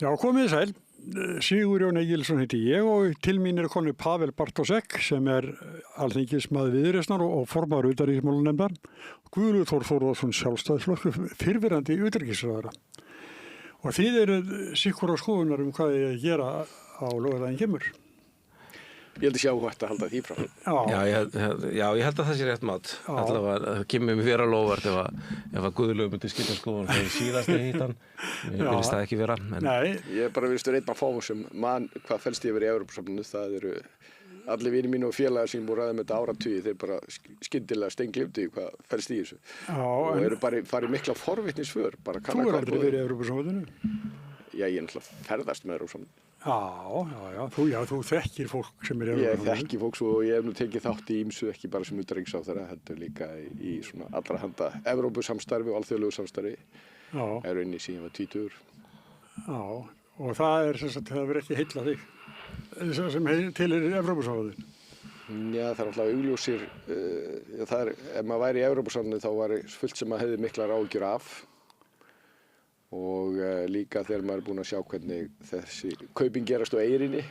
Já, komið þið sæl. Sigurjón Egilsson heiti ég og til mín komið Pavel Bartosek sem alþingismaður Viðreisnar og formaður utanríkismálanefndar. Guðlaugur Þór Þórðarson sjálfstæðisflokkur fyrrverandi utanríkisráðherra. Og þið eruð sikkur á skoðunar hvað þið að gera á laugardaginn kemur. Ég held að sjá hægt að halda því frá. Ég held að það sé rétt mat. Allavega kemur mér vera lofvart ef að Guðlaugur myndi skipta skoðun fyrir síðast hitt hann. Mér finnst það ekki vera. Nei. Ég bara virðist einn af fáum sem hvað felst yfir í Evrópusambandinu. Það eru allir vinir mínu og félagar sem voru ræða með þetta áratugi. Þeir bara skyndilega steingliftu í hvað felst í þessu. Og eru bara farið mikla forvitnisför. Þú er aldrei verið í Evrópusambandinu? Já, ég er náttúrulega ferðast með Evrópusambandinu. Þú þekkir fólk sem er Ég þekki fólk og ég hef nú tekið þátt í ýmsu, ekki bara sem utanríkisráðherra, heldur líka í svona allra handa Evrópusamstarfi og alþjóðlegu samstarfi. Er inn í síðan var 20. Já, og það er sem sagt, það verður ekki heilla þig sem til Evrópusambandinu. Já, það er alltaf augljósir, ef maður væri í Evrópusambandinu þá var fullt sem maður hefði miklar áhyggjur af. Og líka þegar maður er búinn að sjá hvernig þessi kaupin gerast á eyrinni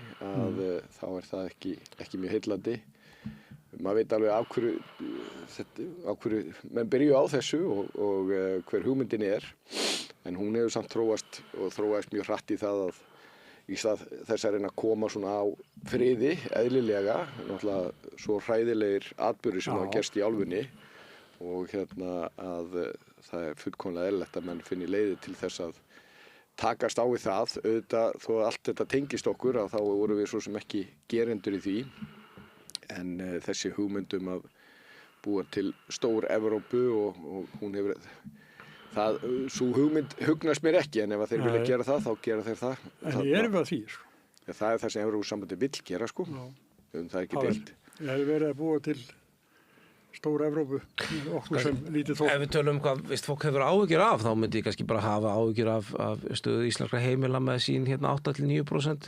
þá er það ekki mjög heillandi. Maður veit alveg af hverju menn byrju á þessu og hver hugmyndin er, en hún hefur samt þróast mjög hratt í það að í stað þess að reyna að koma svona á friði eðlilega, náttúrulega svo hræðilegir atburðir sem hafa gerst í álfunni og að það er fullkomlega eðlilegt að menn finni leiðir til þess að takast á við það. Auðvitað, þó að allt þetta tengist okkur, að þá voru við svo sem ekki gerendur í því. En þessi hugmyndum að búa til stór Evrópu og hún hefur... Sú hugmynd hugnast mér ekki, en ef þeir vilja gera það, þá gera þeir það. En ég er við að því, sko. Ja, það er það sem Evrópusambandið vill gera, sko. Það er ekki deilt. Ég hef verið að búa til stóra Evrópu, okkur sem lítið þótt. Ef við tölum hvað fólk hefur áhyggjur af, þá myndi ég kannski bara hafa áhyggjur af stöðu íslenskra heimila með sín 8-9%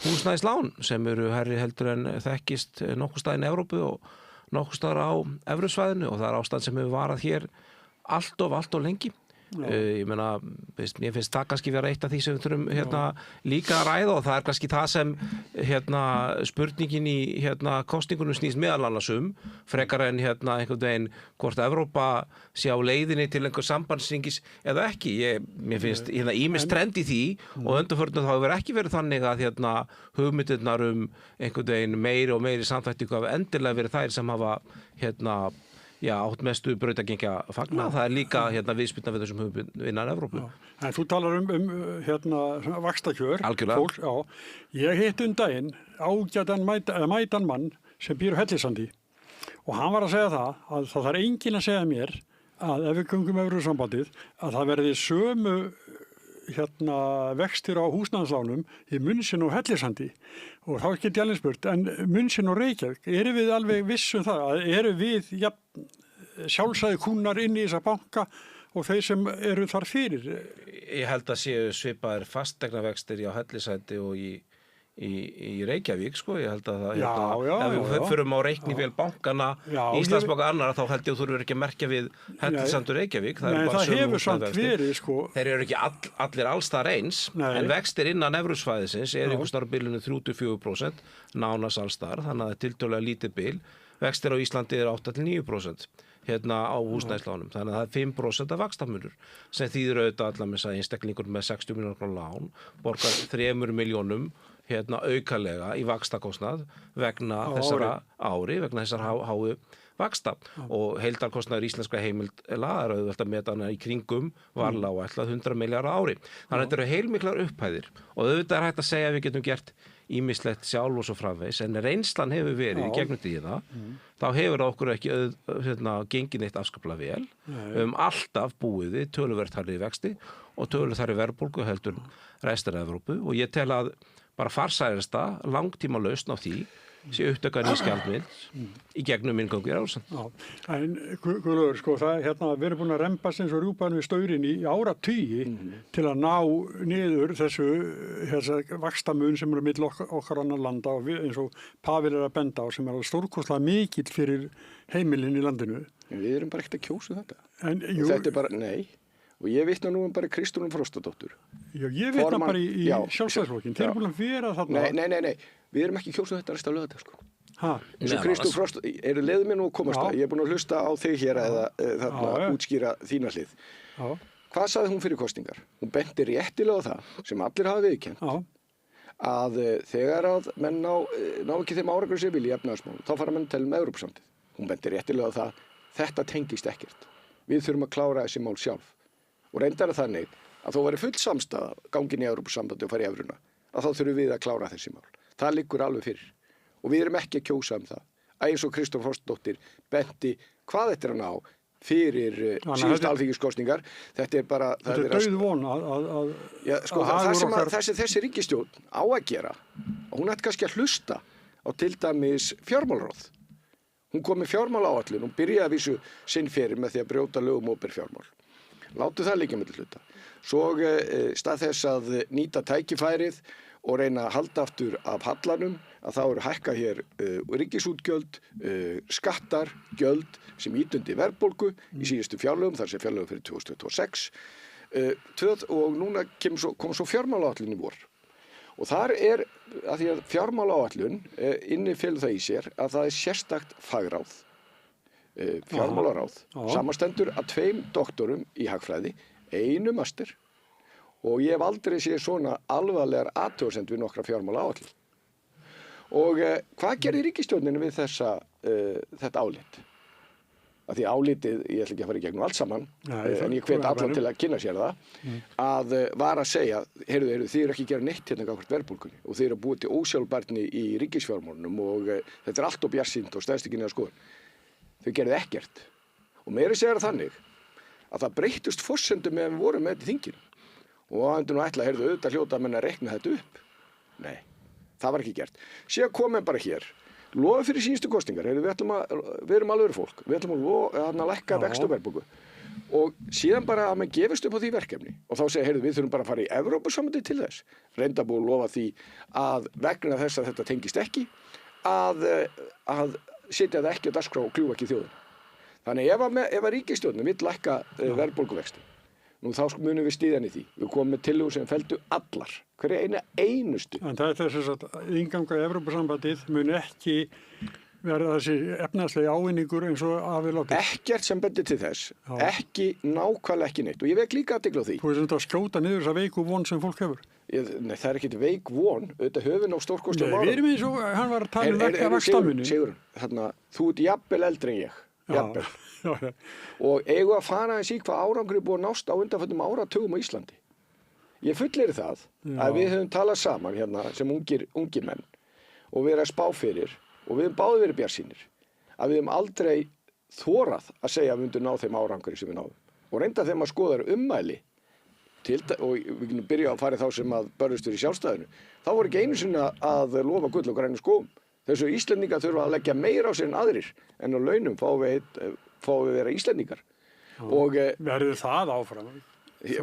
húsnæðislán sem eru hærri heldur en þekkist nokkur staðar í Evrópu og nokkur staðar á evrusvæðinu og það er ástand sem hefur varað hér allt of lengi. Ég meina, mér finnst það kannski vera eitt af því sem við þurfum líka að ræða og það er kannski það sem spurningin í kosningunum snýst meðal annars frekar en einhvern veginn hvort Evrópa sé á leiðinni til einhver sambandsringis eða ekki. Mér finnst ýmis trend í því og undanförnum þá hefur ekki verið þannig að hugmyndirnar einhvern veginn meiri og meiri samþættingu hafa endilega verið þær sem hafa átt mestu brautagengja að fagna. Það er líka viðspyrna við þessum hugmyndum innan Evrópu. En þú talar vaxtakjör. Algjörlega. Fólk, ég hitt daginn ágætan mætan mann sem býr á Hellisandi og hann var að segja það að það þarf enginn að segja mér að ef við göngum Evrópusambandið að það verði sömu vextir á húsnæðislánum í München og Hellisandi og þá get ég alveg spurt, en München og Reykjavík, eru við alveg vissum það að eru við sjálfsæði kúnnar inn í þessa banka og þeir sem eru þar fyrir? Ég held að séu svipaðir fasteignavextir á Hellisandi og í Reykjavík, sko. Ég held að það, ef við förum á reiknivél bankana, Íslandsbanka annara, þá held ég að þú eru ekki að merkja við Hellisand og Reykjavík. Það hefur samt verið, sko. Þeir eru ekki allir alls þar eins, en vextir innan evrusvæðisins einhvers staðar á bilinu 3-4%, nánast alls þar, þannig að það er tiltölulega lítið bil. Vextir á Íslandi eru 8-9%. Á húsnæðislánum. Þannig að það er 5% af vaxtamunur sem þýðir auðvitað allavega að einstaklingur með 60 milljóna króna lán borgar 3 milljónum aukalega í vaxtakostnað vegna þessara ári, vegna þessara háu vaxta og heildarkostnaður íslenskra heimila er auðvitað að meta hana í kringum varlega áætlað 100 milljarða á ári. Þannig að þetta eru heilmiklar upphæðir og auðvitað er hægt að segja að við getum gert ýmislegt sjálf og svo framvegis, en reynslan hefur verið í gegnum tíðina, þá hefur okkur ekki gengið neitt afskaplega vel. Við höfum alltaf búið við töluvert hærri vexti og töluvert hærri verðbólgu heldur restina af Evrópu og ég tel að bara farsælasta langtíma lausn á því sé upptöka nýs gjaldmiðils í gegnum inngöngu í Evrópusambandið. En Guðlaugur, sko, við erum búin að rembast eins og rjúpan við staurinn í áratugi til að ná niður þessu vaxtamun sem eru milli okkar annar landa og eins og Pavel er að benda á sem er stórkostlega mikill fyrir heimilin í landinu. Við erum bara ekkert að kjósa þetta. Og þetta er bara, nei. Og ég vitna nú bara Kristrúnu Frostadóttur. Já, ég veit það bara í sjálfstæðisflokkin. Þeir eru búin að vera þarna. Nei. Við erum ekki kjósum þetta næsta laugardag, sko. Eins og Nei, Kristján Frost, leiðu mér nú að komast það. Ég er búin að hlusta á þig hér eða þarna útskýra þína hlið. Já. Hvað sagði hún fyrir kosningar? Hún benti réttilega á það, sem allir hafa viðurkennt, að þegar að menn ná ekki þeim árangri sem vilja í efnahagsmálum, þá fara menn til Evrópusambandið. Hún benti réttilega á það, þetta tengist ekkert. Við þurfum að klára þessi mál sjálf. Og reyndar er þannig að þó væri full samstaða gangin í Evrópusambandið og fara í evruna, að þá þurfum við að klára þessi mál. Það liggur alveg fyrir. Og við erum ekki að kjósa það. Eins og Kristján Frostdóttir benti hvað þetta er að ná fyrir síðustu alþingiskosningar. Þetta er bara... Þetta er dauð von að já, sko, það sem þessi ríkisstjórn á að gera, hún ætti kannski að hlusta á til dæmis fjármálaráð. Hún kom með fjármálaáætlun, hún byrjaði að vísu sinn fyrir með því að brjóta lög opinber fjármál. Látu það líka milli hluta. Svo stað þess að nýta tækifærið og reyna að halda aftur af hallanum, að þá eru hækka hér ríkisútgjöld, skattar, gjöld sem ítundi verðbólgu í síðustu fjárlögum, þar sem fjárlögum fyrir 2026 og núna kom svo fjármálaáætlun í vor. Og þar er, að því að fjármálaáætlun innifélur það í sér, að það er sérstakt fagráð, fjármálaráð, samanstendur að 2 doktorum í hagfræði, 1 master, og ég hef aldrei séð svona alvarlegar athugasemd við nokkra fjármálaáætlun. Og hvað gerir ríkisstjórnin við þetta álit? Að því álitið, ég ætla ekki að fara í gegnum allt saman, en ég hvet allan til að kynna sér það, að var að segja, heyrðu, þið eru ekki að gera neitt hérna gagnvart verðbólgunni og þið eru að búa til ósjálfbærni í ríkisfjármálunum og þetta er allt of bjartsýnt og stæðst ekki niður skoðun. Þau gerðu ekkert. Og meira segir það þannig að það breyttust forsendum meðan við vorum með þetta í þinginu. Og það endur nú ætla, auðvitað hljóta menn að rekna þetta upp. Nei, það var ekki gert. Síðan komum bara hér, lofa fyrir síðustu kosningar, við erum alveg fólk, við ætlum að lækka vexti og verðbólgu. Og síðan bara að menn gefist upp á því verkefni. Og þá segja, við þurfum bara að fara í Evrópusambandið til þess. Reynda búið að lofa því að vegna þess að þetta tengist ekki, að setja það ekki á dagskrá og kljúfa ekki þjóðina. Þannig ef að ríkisstjórnin vill lækka verðbólguvexti, nú þá munum við styðja í því. Við komum með tillögur sem felldu allar, hverja einustu. En þetta er þess að innganga í Evrópusambandið mun ekki verða þessi efnahagslega ávinningur eins og að við látið. Ekkert sem bendir til þess, ekki nákvæmlega ekki neitt. Og ég vek líka athygli á því. Þú veist að skjóta niður þessa veiku von sem fólk hefur. Nei, það er ekkit veik von, auðvitað höfum á stórkostum árum. Við erum eins og hann var að tala vekka vaxtamunni. Sigurður, þú ert jafnvel eldri en ég. Jafnvel. Og eigum að fara eins í hvað árangri búið að nást á undanförnum áratugum á Íslandi. Ég fullyri það að við höfum talað saman hérna sem ungir menn og við erum að spá fyrir og við höfum báðir verið bjartsýnir að við höfum aldrei þorað að segja að við myndum ná þeim árangri sem við náðum. Og reynda þeim að skoða ummæli og við kunum byrja að fara þá sem að börðust fyrir sjálfstæðinu. Þá voru ekki einu sinni að lofa gull og grænum skógum. Þessu Íslendingar þurfa að leggja meira á sig en aðrir en á launum fáum við vera Íslendingar. Verður það áfram? Já,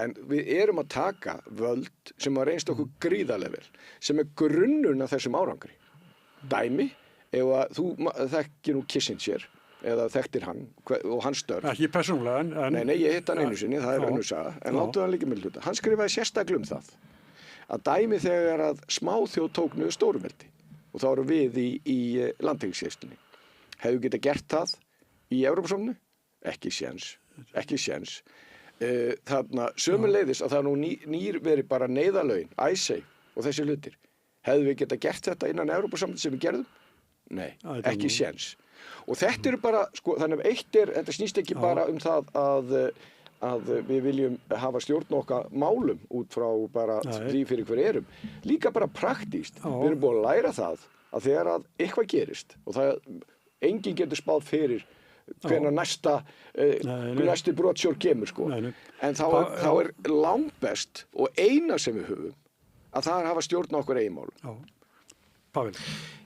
en við erum að taka völd sem að reynst okkur gríðarlega vel, sem er grunnurinn af þessum árangri. Dæmi, ef að þú þekkir nú Kissinger, eða þekktir hann og hans störf. Ekki persónulega, en... Nei, ég hitt hann einu sinni, það er önnur saga, en látum hann líka með hluta. Hann skrifaði sérstaklega það, að dæmi þegar að smáþjóð tók niður stórveldi, og þá eru við í landhelgisgæslunni. Hefðu getað gert það í Evrópusambandinu? Ekki séns. Þarna sömuleiðis að það nú verið bara neyðarlögin, Icesave og þessi hlutir. Hefðu við getað gert þetta innan Evrópusambandinu sem við gerðum? Nei, ekki séns. Og þetta eru bara, sko, þannig að þetta snýst ekki bara um það að við viljum hafa stjórn okkar málum út frá bara því fyrir hver erum. Líka bara praktíst. Við erum búin að læra það að þegar að eitthvað gerist og enginn getur spáð fyrir hvenær næsti brotsjór kemur, sko. En þá er langbest og eina sem við höfum að það er að hafa stjórn okkur eigin málum. Pavel.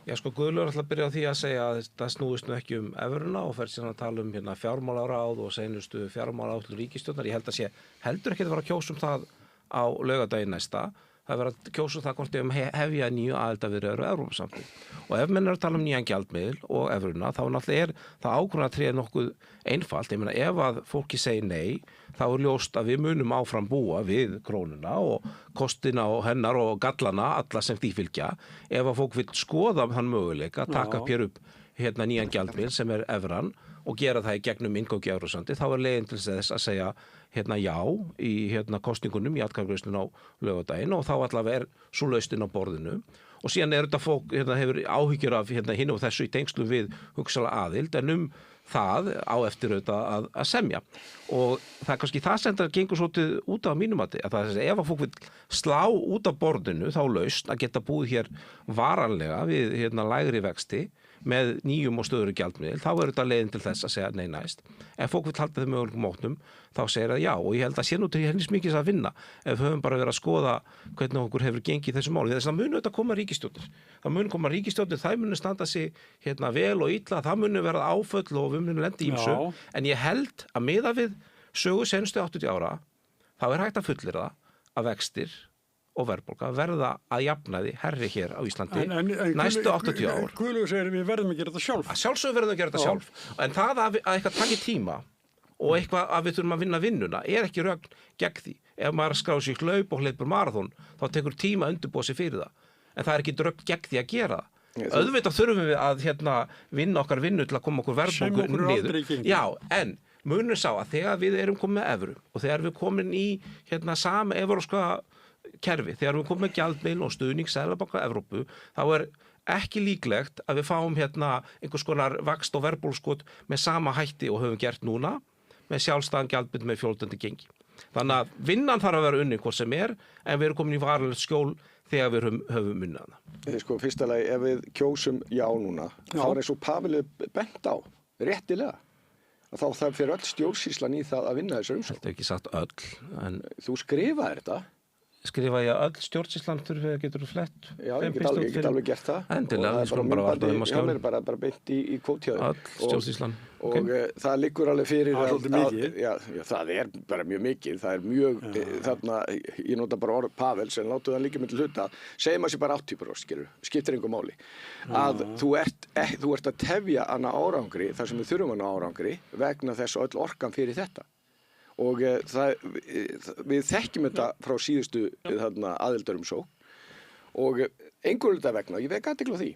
Já, sko, Guðlaugur ætla að byrja á því að segja að það snúist nú ekki evruna og fer síðan að tala um fjármálaráð og seinustu fjármálaáætlun ríkisstjórnar. Ég held að sé heldur ekki að fara að kjósa það á laugardaginn næsta. Það verður að kjósa það hvort við hefja nýju aðildarviðræður á Evrópusambandið. Og ef menn eru að tala nýjan gjaldmiðil og evruna, þá náttúrulega það ákvörðunartréð nokkuð einfalt. Ég meina, ef að fólki segir nei, þá ljóst að við munum áfram búa við krónuna og kostina og hennar og gallana, alla sem því fylgja. Ef að fólk vil skoða þann möguleika, taka hér upp nýjan gjaldmiðil sem evran og gera það í gegnum inngöngu í Evrópusambandið, þá leiðin til þess að segja já í kosningunum í atkvæðagreiðslunni á laugardaginn og þá allavega svo lausnin á borðinu. Og síðan þetta fólk hefur áhyggjur af hinn og þessu í tengslum við hugsanlega aðild en það á eftir auðvitað að semja. Og það kannski það sem það gengur svolítið út af mínum mati, að það ef að fólk vil slá út af borðinu þá lausn að geta búið hér varanlega við lægri vexti með nýjum og stöðugri gjaldmiðil, þá þetta leiðin til þess að segja nei næst. Ef fólk vil halda þeim möguleikum mótnum, þá segir það já og ég held að sé nú til hennis mikið að vinna ef við höfum bara verið að skoða hvernig okkur hefur gengið þessu máli. Þess að munu þetta koma ríkisstjórnir. Það munu koma ríkisstjórnir, það munu standa sig vel og illa, það munu verða áföll og við munum lenda í ýmsu. En ég held að miða við sögu seinustu 80 ára, þá hægt að fullyrða að vextir og verðbólga verða að jafnaði herri hér á Íslandi næstu 80 ár. Guðlaugur segir við verðum að gera þetta sjálf. Að sjálfsögðu verðum að gera þetta sjálf. En það að eitthvað taki tíma og eitthvað að við þurfum að vinna vinnuna ekki rögn gegn því. Ef maður skráir sig hlaup og hleypur maraþon, þá tekur tíma að undirbúa sig fyrir það. En það ekki rögn gegn því að gera það. Auðvitað þurfum við að vinna okkar vinnu til að koma okkur verðbólgu niður. Já, en munur sá að þegar við erum komið með evru og þegar við komin í sama evrópska kerfi, þegar við komum með gjaldmiðil og stuðning Seðlabanka Evrópu, þá ekki líklegt að við fáum einhvers konar vaxt og verðbólskot með sama hætti og höfum gert núna með sjálfstæðan gjaldmiðil með fjóltandi gengi. Þannig að vinnan þarf að vera unnin hvort sem en við erum komin í varanlegt skjól þegar við höfum unnið hana. Fyrsta lagi, ef við kjósum já núna, þá eins og Paveli bent á, réttilega, að þá það fyrir öll stjórnsýslan í það að vinna þessar umsókn. Þetta ekki sagt öll. En þú skrifaðir þetta. Skrifa ég að öll stjórnsýslan getur flett. Já, ég get alveg gert það. Endilega, við skulum bara varta þeim að skjála. Já, mér bara beint í kvótjáðu. Öll stjórnsýslan. Og það liggur alveg fyrir að það bara mjög mikið. Það mjög, þarna, ég nota bara orð Pavel, sem látu það líka með til hluta, segjum að sé bara 80%, skiptir engu máli. Að þú ert að tefja hana árangri, þar sem við þurfum hana árangri, vegna þess að öll orkan fyrir þetta. Og við þekkjum þetta frá síðustu aðildarumsókn og einhverju hluta vegna, ég vek athygli á því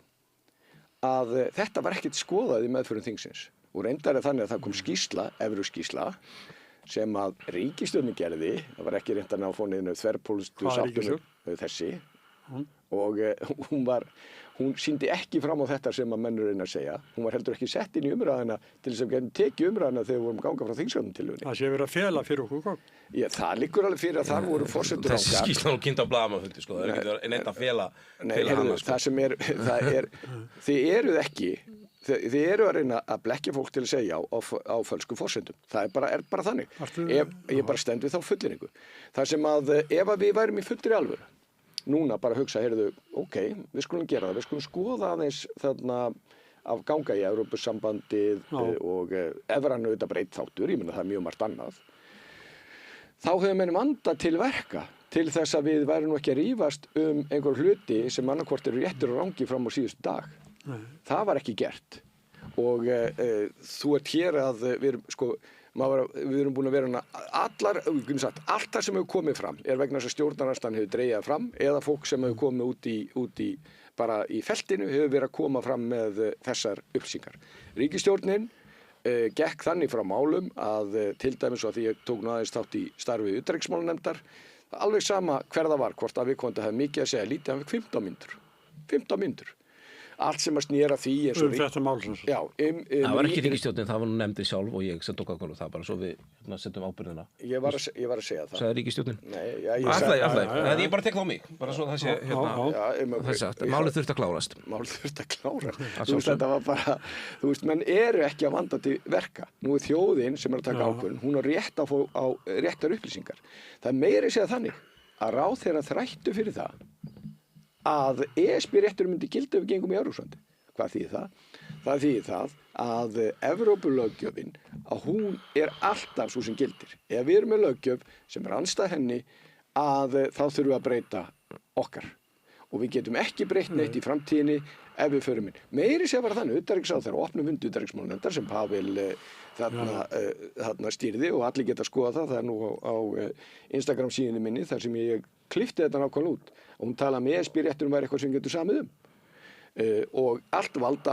að þetta var ekkert skoðað í meðförum þingsins og reyndar þannig að það kom skýrsla, evruskýrsla sem að ríkisstjórnin gerði, það var ekki reynt að ná fóniðinu þverpólitísku sáttum þessi og hún sýndi ekki fram á þetta sem að menn reyna að segja. Hún var heldur ekki sett inn í umræðina til þess að við tekið umræðina þegar við vorum að ganga frá þingstjórnartillögunni. Það sé verið að fela fyrir okkur. Já, það liggur alveg fyrir að þar voru forsendur rangar. Þessi skýrsla nú kynnt á blaðamannafundi, það er ekki neitt að fela hana. Það sem þið eruð að reyna að blekkja fólk til að segja á fölskum forsendum. Það er bara þannig. Ég bara stend við þá fullyrðingu. Það sem að ef að við værum í fullri alvöru, núna bara hugsa, ok, við skulum gera það, við skulum skoða aðeins þarna að ganga í Evrópusambandið og evran auðvitað breytt þáttur, ég meina það mjög margt annað. Þá höfum við vanda til verka til þess að við værum nú ekki að rífast einhver hluti sem annarkvort eru réttir og rangi fram á síðustu dag. Það var ekki gert og þú ert hér að við erum búin að vera allt það sem hefur komið fram vegna þess að stjórnarandstaðan hefur dregið fram eða fólk sem hefur komið út í bara í feltinu hefur verið að koma fram með þessar upplýsingar. Ríkisstjórnin gekk þannig frá málum að til dæmis og að því ég tók nú aðeins þátt í starfi utanríkismálanefndar, alveg sama hver það var, hvort að viðkomandi hafi mikið að segja lítið, hann fikk 15 mínútur. Allt sem að snýra því þetta mál sem já, það var ekki ríkisstjórnin, það var nú nefndið sjálf og ég sem tók ákvörðun það bara svo við setjum ábyrgðina. Ég var að segja það. Sagði ríkisstjórnin? Nei, ég bara tek það á mig, bara svo það sé málið þurfti að klárast. Málið þurfti að klárast. Þetta var bara, menn eru ekki að vanda til verka. Nú þjóðin sem að taka ákvörðun, hún á réttar upplýsingar. Það meiri segja þannig að ráðherra þrættu fyrir það að ESB-réttur myndi gilda ef við gengum í Evrópusambandið. Hvað þýðir það? Það þýðir það að Evrópulöggjöfin, að hún alltaf svo sem gildir. Ef við erum með löggjöf sem andstæð henni, að þá þurfum við að breyta okkar og við getum ekki breytt neitt í framtíðinni ef við förum inn. Meiri sé bara þannig, utanríkisráðherra opnum fund utanríkismálanefndar sem Pavel þarna stýrði og allir geta skoða það er nú á Instagram síðunni minni þar sem ég klippti þetta nákvæmlega út og hún talaði með ESB-rétturum væri eitthvað sem getur samið og allt valda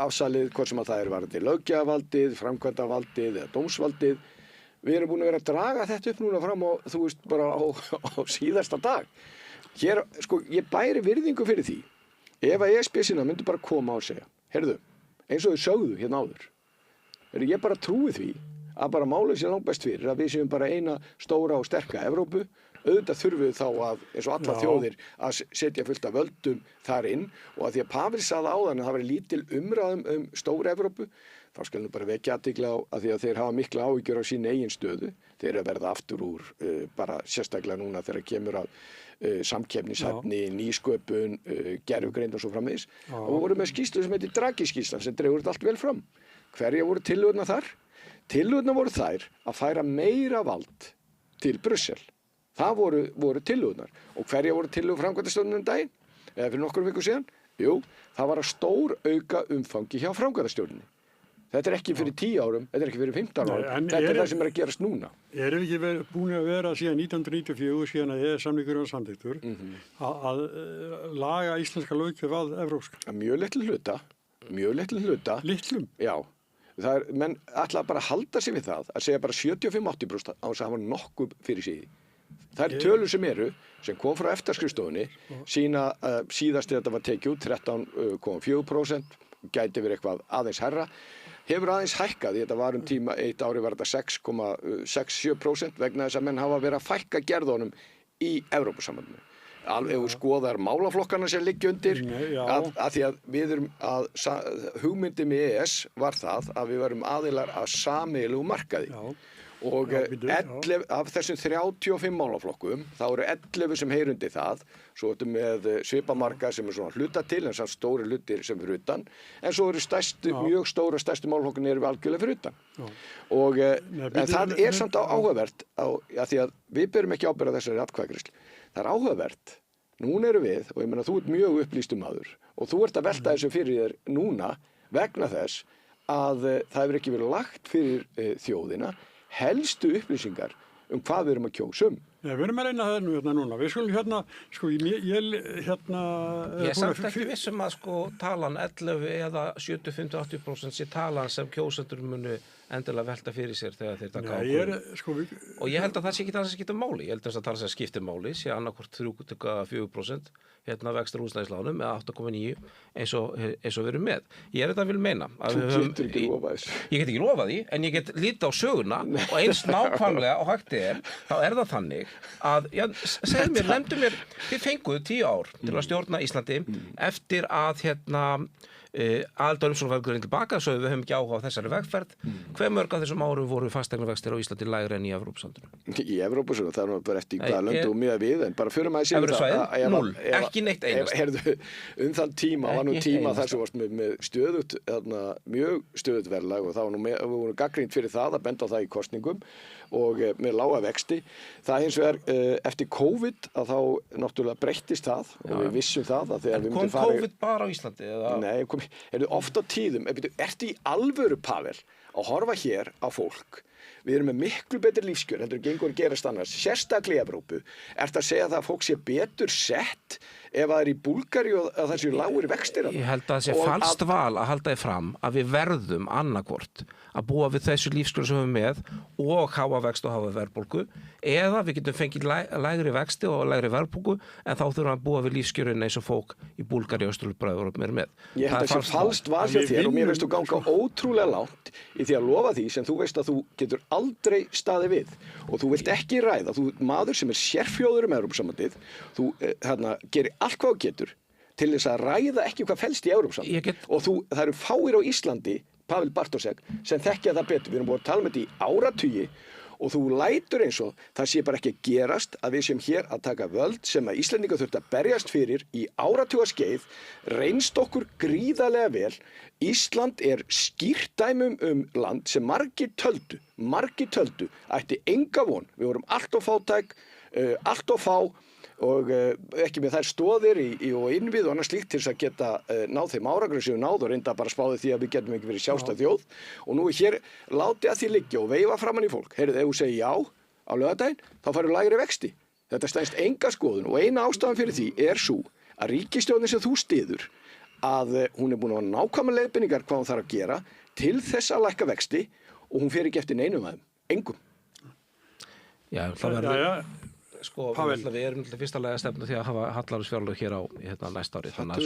afsalið, hvort sem að það varðandi löggjafarvaldið, framkvæmdarvaldið eða dómsvaldið. Við erum búin að vera að draga þetta upp núna fram á, þú veist, bara á síðasta dag. Hér, sko, ég bæri virðingu fyrir því ef að ESB-sinna myndi bara koma og segja, heyrðu, eins og þau sögðu hérna áður, ég bara trúi því að bara málið sé langt best fyrir að við séum bara eina stóra og sterka Evrópu. Auðvitað þurfum við þá að, eins og allar þjóðir, að setja fullt af völdum þar inn og að því að Pavel sagði áðan að það væri lítil umræðum stóra Evrópu, þá skal nú bara vekja athygli á að því að þeir hafa mikla áhyggjur á sín eigin stöðu. Þeir eru að verða aftur úr bara sérstaklega núna þegar kemur að samkeppnishæfni, nýsköpun, gervigreind og svo framvegis. Og við vorum með skýrslu sem heitir Draghi-skýrslan sem dregur þetta allt vel fram. Hverjar voru tillögurnar þar? Tillögurnar voru þær að færa meira vald til Brussel. Það voru tillögurnar. Og hverjar voru tillögur framkvæmdastjórninni daginn? Eða fyrir nokkrum vikum síðan? Jú, það var að stór auka umfangi hjá framkvæmdastjórninni. Þetta er ekki fyrir 10 árum, þetta er ekki fyrir 15 árum, þetta er það sem er að gerast núna. Erum við ekki búin að vera síðan 1994, síðan að EES-samningurinn var samþykktur, að laga íslenska löggjöf að evrópska? Mjög litlu hluta. Litlum? Já. Menn ætla bara að halda sig við það, að segja bara 75-80% á þess að hafa nokkuð fyrir sig. Það er tölur sem eru, sem kom frá EFTA-skrifstofunni, sína síðast þegar þetta var tekið út, 13,4%, gæti verið eitthvað aðeins herra, hefur aðeins hækkað, þetta var tíma, eitt ári var þetta 6,67% vegna þess að menn hafa verið að fækka gerðunum í Evrópusambandinu. Ef þú skoðar málaflokkana sem liggja undir, að því að við erum hugmyndin með EES var það að við verum aðilar að sameiginlegu markaði. Og 11 af þessum 35 málaflokkum, þá eru 11 sem heyrundi það, svo ertu með svipamarka sem er svona hluta til, en samt stóri hlutir sem fyrir utan, en svo eru mjög stóra stærstu málaflokkin eru við algjörlega fyrir utan. Og en það er samt áhugavert, að því að við berum ekki ábyrgð á þessari atkvæðagreiðslu. Það er áhugavert, núna eru við, og ég meina þú ert mjög upplýstur maður, og þú ert að velta þessu fyrir þér núna, vegna þess að það hefur ekki verið lagt fyrir þjóðina, helstu upplýsingar hvað við erum að kjósa Við erum að reyna það hérna núna. Við skulum sko, ég er samt ekki vissum að sko talan 11 eða 70-80% sé talan sem kjósendur munu endilega velta fyrir sér þegar þeir taka ákvörðun. Og ég held að það sé ekki það sem skiptir máli. Ég held að það sem skiptir máli sé annarkvort 3,4% vextir húsnæðislánum eða 8,9 eins og við erum með. Ég þetta vil meina. Þú getur ekki lofað þessu. Ég get ekki lofað því, en ég get lítið á söguna og eins nákvæmlega og hægt þá er það þannig að, segðu mér, nefndu mér, þið fenguðu 10 ár til að stjórna Íslandi eftir að aðildarumsóknarferðin tilbaka, svo við höfum ekki áhuga á þessari vegferð. Hve mörg af þessum árum voru fasteignavextir á Íslandi lægri en í Evrópusambandinu? Í Evrópusambandinu, það er bara eftir hvaða lönd og miðað við, en bara fyrir maður sér það 0, ekki neitt einast. Heyrðu, þann tíma, var nú tíma þar sem varst með stöðut, mjög stöðut verðlag og það var nú við vorum gagnrýnt fyrir það að benda á það í kosningum og með lága vexti. Það hins vegar eftir COVID að þá náttúrulega breyttist það og við vissum það að þegar við myndum fara... Kom COVID bara á Íslandi? Nei, oft á tíðum, ertu í alvöru, Pavel, að horfa hér á fólk? Við erum með miklu betri lífskjör heldur en gengur að gerast annars, sérstaklega í Evrópu. Ertu að segja það að fólk sé betur sett ef það er í Búlgaríu og að það séu lágir vextir? Ég held að það sé falskt val að halda því fram að við verðum annarkvort að búa við þessu lífskjör sem við með og hafa vext og hafa verðbólgu, eða við getum fengið lægri vexti og lægri verðbólgu en þá þurfum að búa við lífskjörin eins og fólk í Búlgaríu og Austurlöndum er með. Ég held að það sé falskt val hjá þér og mér veist þú ganga ótrúlega langt í því að lofa því sem þú veist að þú getur aldrei staðið við og þú vilt ekki ræða, þú maður sem er sérfróður Evrópusambandið, þú gerir allt hvað þú getur til þess að ræða ekki hvað felst í Evrópusambandið og það eru fáir á Íslandi, Pavel Bartósek, sem þekkja það betur. Við erum búin að tala með þetta í áratugi og þú lætur eins og það sé bara ekki að gerast að við séum hér að taka völd sem að Íslendingar þurft að berjast fyrir í áratugaskeið, reynst okkur gríðarlega vel. Ísland er skýrt dæmi land sem margir töldu ætti enga von. Við vorum allt of fátæk, allt of fá og ekki með þær stoðir og innvið og annars slíkt til þess að geta náð þeim árangri sem við náð og reynda bara spáði því að við getum ekki verið sjálfstæð þjóð og nú hér látið að því liggja og veifa framan í fólk. Heyrðu, ef þú segir já á laugardaginn, þá færðu lægri vexti. Þetta stæðst enga skoðun og eina ástæðan fyrir því sú að ríkisstjórnin sem þú styður að hún búin að nákvæmlega leiðbeiningar hvað hún þarf að gera til þess að lækka vexti og hún fer ekki eftir neinum af þeim, engum. Já, það verður sko, við erum til fyrstalega að stefna því að hafa hallarsfjárlög hér á næsta ári, þannig að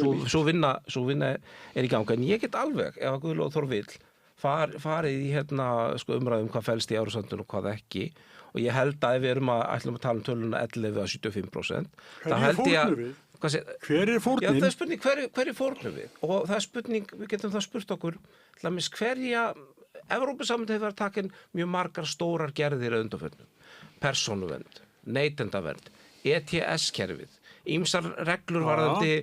svo vinna er í ganga, en ég get alveg, ef að Guðlaugur Þór vill farið í sko, umræðum hvað felst í Evrusambandinu og hvað ekki, og ég held að ef við ætlum að tala um töluna 11 að 75%, þá held ég að hver er fórnin? Já, það er spurning, hver er fórnin við? Og það er spurning, við getum það spurt okkur, hverja Evrópusambandið hefur verið að taka inn mjög margar stórar gerðir að undanförnum, persónuvernd, neytendavernd, ETS-kerfið, ýmsar reglur varðandi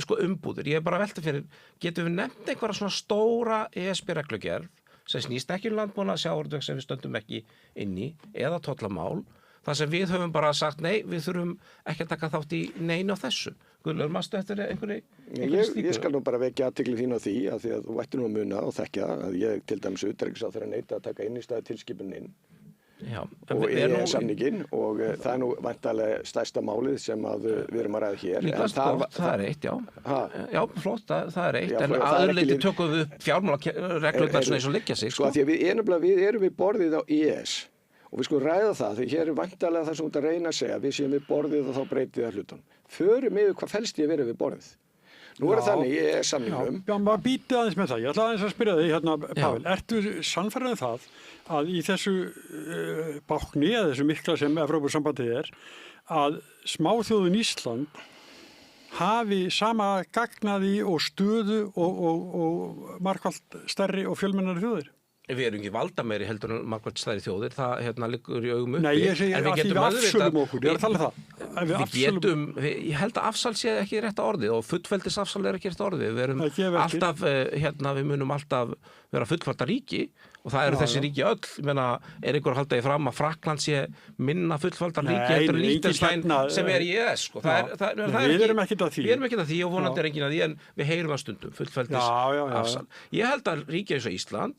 sko umbúðir. Ég er bara að velta fyrir, getum við nefnt einhverja svona stóra ESB-reglugerð sem snýst ekki landbúnað, sjávarútveg sem við stöndum ekki inn í, eða tollamál, þar sem við höfum bara sagt nei, við þurfum ekki að taka þátt í neinu á þessu. Guðlaugur, manstu eftir einhverju slíku? Ég skal nú bara vekja athygli þín á því að því að þú ættir nú að muna og þekkja að ég til dæmis utanríkisráðherra neita að taka innistæðu tilskipunin og samninginn og það er nú væntanlega stærsta málið sem að við erum að ræða hér. Það er eitt, já. Já, flott, það er eitt, en aðurleiti tökum við upp fjármálareglurnar svona eins og liggja sig. Sko, því að við erum við borðið á EES og við skulum ræða það, því hér er væntanlega það sem út að reyna að segja, við séum við borðið og þá breytið það hlutunum. Förum yfir hvað felst ég verið við borðið. Nú er það þannig, ég er samningnum. Já, maður býti aðeins með það. Ég ætla aðeins að spyrja þig, Pavel, ertu sannfærið það að í þessu bákni, eða þessu mikla sem Evrópusambandið að smáþjóðin Ísland hafi sama gagnaði og stöðu og margfalt stærri og fjölmennari þjóðir? Við erum ekki valdameiri heldur en margvært stærri þjóðir, það liggur í augum uppi. Nei, ég segi að því við afsölum okkur, ég er að tala það. Ég held að afsal sé ekki rétt orðið og fullveldisafsal er ekki rétt orðið. Við erum alltaf, við munum alltaf vera fullvalda ríki og það eru þessi ríki öll. Ég meina, er einhver að halda því fram að Frakkland sé minna fullvalda ríki heldur en Liechtenstein sem er í ES. Við erum ekkert að því. Við erum ekkert að því og vonandi er enginn að því, en við heyrum það stundum, fullveldisafsal. Ég held að ríki eins og Ísland,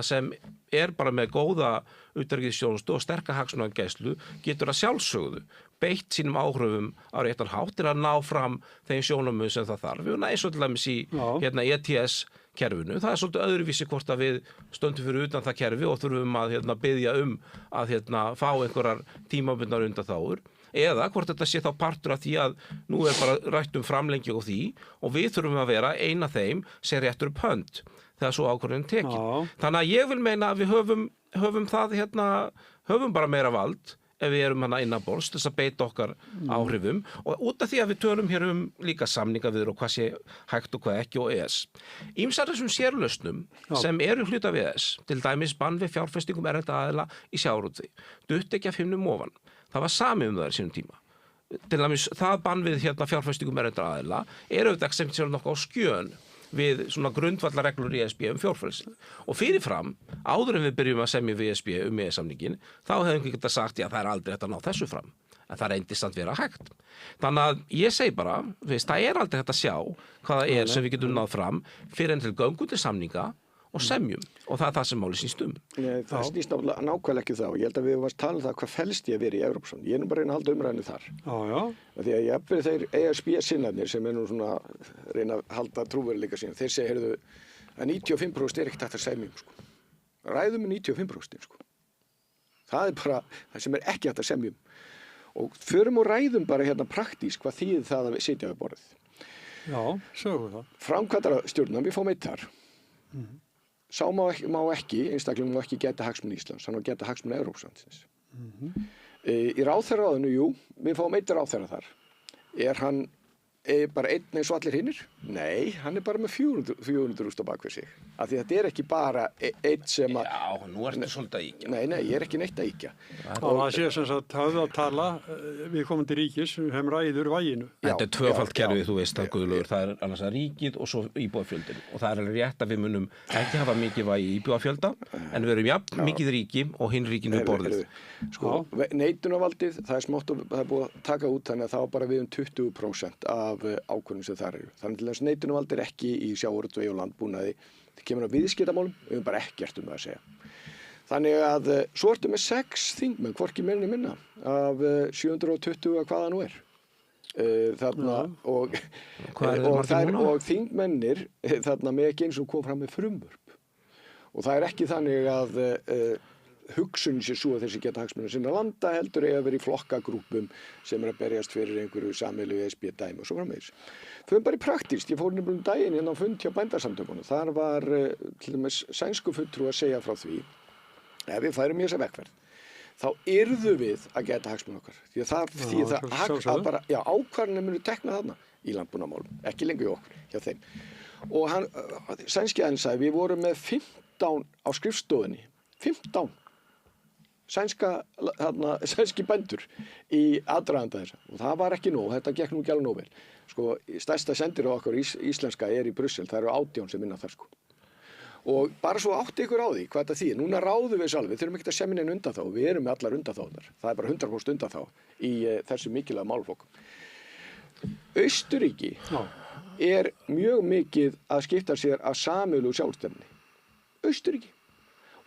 sem er bara með góða utanríkisþjónustu og sterka hagsmunagæslu getur að sjálfsögðu beitt sínum áhrifum á réttan hátt til að ná fram þeim sjónarmiðum sem það þarf. Við erum eins og til dæmis í ETS-kerfinu. Það er svolítið öðruvísi hvort að við stöndum fyrir utan það kerfi og þurfum að biðja að fá einhverjar tímabundnar undanþágur. Eða hvort þetta sé þá partur af því að nú er bara rætt framlengjum á því og við þurfum að vera ein af þeim sem réttur upp hönd þegar svo ákvörðun tekin. Þannig að ég vil meina að við höfum það höfum bara meira vald ef við erum innanborðs til þess að beita okkar áhrifum og út af því að við tölum hér líka samningaviður og hvað sé hægt og hvað ekki og ES. Ýmsar þessum sérlausnum sem eru hluta við ES, til dæmis bann við fjárfestingum erlendra aðila í sjávarútvegi, dutt ekki af himnum ofan. Það var samið það í sínum tíma. Til dæmis það bann við fjárfestingum erlendra aðila auðvitað sem sér nokkuð á skjön við svona grundvallarreglur í ESB fjárfrelsi. Og fyrirfram, áður en við byrjum að semja við ESB EES-samninginn, þá hefum við getað sagt, það er aldrei hægt að ná þessu fram. En það reyndist að vera hægt. Þannig að ég segi bara, það er aldrei hægt að sjá hvað það er sem við getum náð fram fyrir en til göngu til samninga og semjum. Og það er það sem máli snýst Það snýst nákvæmlega ekki þá. Ég held að við varst talað það hvað felst ég að vera í Evrópusambandinu. Ég er nú bara að halda umræðinu þar. Því að ég byrði þeir ESB-sinnarnir sem er nú svona reyna að halda trúverðuleika sín. Þeir segja, heyrðu, að 95% er ekkert hægt að semjum, sko. Ræðum með 95%, sko. Það er bara það sem er ekki hægt að semjum. Og förum og ræðum bara praktískt hvað þýðir það að við sitja við borðið. Já, sögum það. Framkvæmdarstjórnan, við fáum eitt þar. Sá má ekki, einstaklega má ekki geta hagsmuni Íslands, hann má geta hagsmuni Evrópusambandsins. Í ráðherraráðinu, jú, við fáum einn ráðherra þar. Er hann bara einn eins og allir hinnir? Nei, hann er bara með 400.000 á bakvið sig. Af því þetta er ekki bara einn sem að... Já, nú ertu svolítið að íkja. Nei, ég er ekki neitt að íkja. Og það sé sem sagt höfðatala viðkomandi ríkis sem ræður væginu. Þetta er tvöfalt kerfið, þú veist, það Guðlaugur, það er annars að ríkið og svo íbúafjöldin. Og það er alveg rétt að við munum ekki hafa mikið vægi íbúafjölda, en við erum jafn mikið ríki og hinn ríkin við borðið. Sko, neitunarvaldið, það er smátt og það er búið að taka út, þannig að það var bara við 20% af ákvörðum sem þar eru. Þannig að neitunarvald er ekki í sjávarútvegi og landbúnaði. Það kemur á viðskiptamálum, við höfum bara ekkert það að segja. Þannig að svo ertu með 6 þingmenn, hvorki meira né minna, af 720 að hvaða nú er. Þarna, og þingmennir þarna með ekki eins og kom fram með frumvörp. Og það er ekki þannig að hugsun sé svo að þessi geta hagsmuna sinna landa heldur eða verið í flokkagrúpum sem að berjast fyrir einhverju sameiginlegu ESB dæmi og svo framvegis. Þau er bara í praktískt. Ég fór nefnilega daginn hérna á fund hjá bændasamtökunum. Þar var til dæmis sænsku fulltrú að segja frá því ef við færum í þessa vegferð þá yrðu við að geta hagsmuna okkar. Því að bara ákvarðanir munu tekna þarna í landbúnaðarmálum, ekki lengur í okkur hjá þeim. Og sænski aðeins sagði við vorum með 15 á skrifstofunni, 15 sænski bændur í aðdraganda þessa og það var ekki nóg, þetta gekk nú ekki alveg nóg vel. Sko, stærsta sendir á okkur íslenska er í Brussel, það eru 18 sem vinna þar sko. Og bara svo átti ykkur á því hvað þetta þýðir. Núna ráðum við sjálf, við þurfum ekki að semja neina undanþá, við erum með allar undanþáðnar. Það er bara 100% undanþá í þessu mikilvæga málaflokkum. Austurríki er mjög mikið að skipta sér að sameiginlegu sjálfstefnu. Austurríki.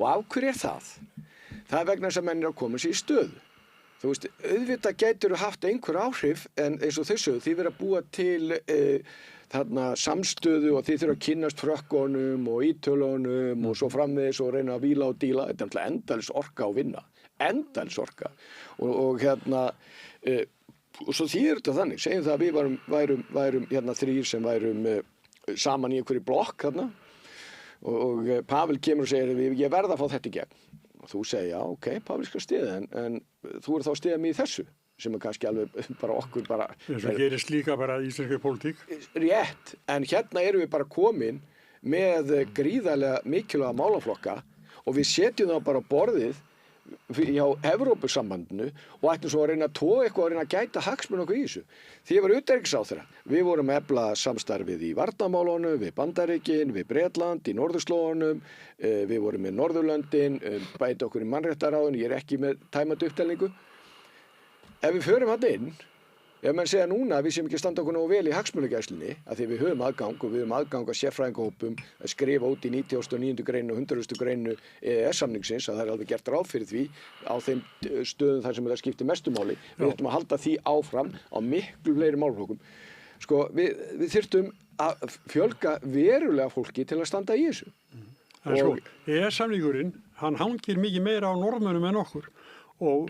Og af hverju er það? Það er vegna þess að menn eru að koma sér í stöðu. Þú veist, auðvitað gætur haft einhver áhrif en eins og þessu, þið verða að búa til samstöðu og þið þurfa að kynnast frökkunum og ítölunum og svo framvegis og reyna að víla og díla. Þetta er náttúrulega endalaus orka að vinna. Endalaus orka. Og svo þýðir þetta þannig. Segjum það að við værum hérna 3 sem værum saman í einhverju blokk þarna og Pavel kemur og segir ég verð að fá þetta í gegn. Og þú segir, já, ok, Pavel skal stiða, en þú þá stiða mig í þessu, sem er kannski alveg bara okkur bara... Þess að gerist líka bara íslenski pólitík. Rétt, en hérna erum við bara komin með gríðarlega mikilvæga málaflokka og við setjum þá bara á borðið hjá Evrópusambandinu og ættum svo að reyna að toga eitthvað og reyna að gæta hagsmuna okkur í þessu. Því ég var utanríkisráðherra. Við vorum að efla samstarfið í varnarmálunum, við Bandaríkin, við Bretland, í norðurslóðunum, við vorum með Norðurlöndin, bæti okkur í mannréttaráðun, ég er ekki með tæmandi upptelningu. Ef við förum hann inn, ef menn segja núna að við séum ekki að standa okkur nógu vel í hagsmunagæslunni, að því við höfum aðgang og við höfum aðgang að sérfræðingahópum að skrifa út í 99. greinu og 100. greinu EES-samningsins, að það er alveg gert ráð fyrir því á þeim stöðum þar sem það skiptir mestu máli. Við ættum að halda því áfram á miklu fleiri málaflokkum. Sko, við þyrftum að fjölga verulega fólki til að standa í þessu. En sko, EES-samningurinn, hann hangir mikið meira á Norðmönnum en okkur. Og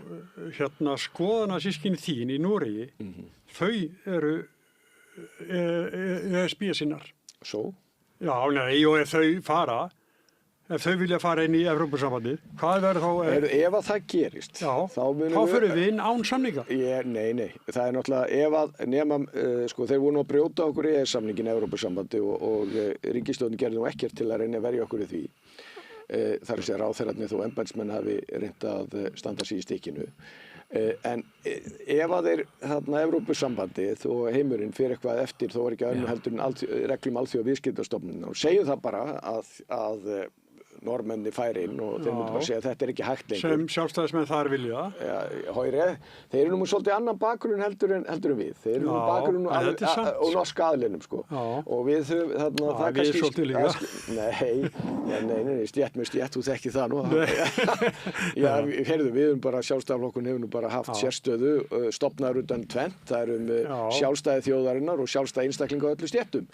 hérna skoðanasískinni þín í Noregi, þau eru ESB-sinnar. Svo? Já, nei, og ef þau vilja fara inn í Evrópusambandið, hvað verður þá... Ef að það gerist, þá förum við inn án samninga. Nei, það er náttúrulega, þeir voru nú að brjóta okkur EES-samningin í Evrópusambandi og ríkisstjórnin gerði nú ekkert til að reyna að verja okkur í því. Þar að segja ráðherrarnir þó embættismenn hafi reynt að standa sig í stikinu. En ef að þeir Evrópusambandið og heimurinn fyrir eitthvað eftir þó er ekki önnur heldur en reglum alþjóðaviðskiptastofnunar og segjum það bara að Norðmenni færi inn og þeir mútu bara segja að þetta er ekki hægt lengur. Sem sjálfstæðismenn þar vilja. Þeir eru nú svolítið annan bakgrunn heldur en við. Þeir eru nú bakgrunn og norska aðlinum sko. Og við þarna það kannski... Við svolítið líka. Nei, stétt með stétt, þú þekkir það nú. Já, heyrðu, við erum bara, sjálfstæðisflokkurinn hefur nú bara haft sérstöðu, stofnaður utan tvennt. Það eru sjálfstæði þjóðarinnar og sjálfstæði einstaklinga á öllu stéttum.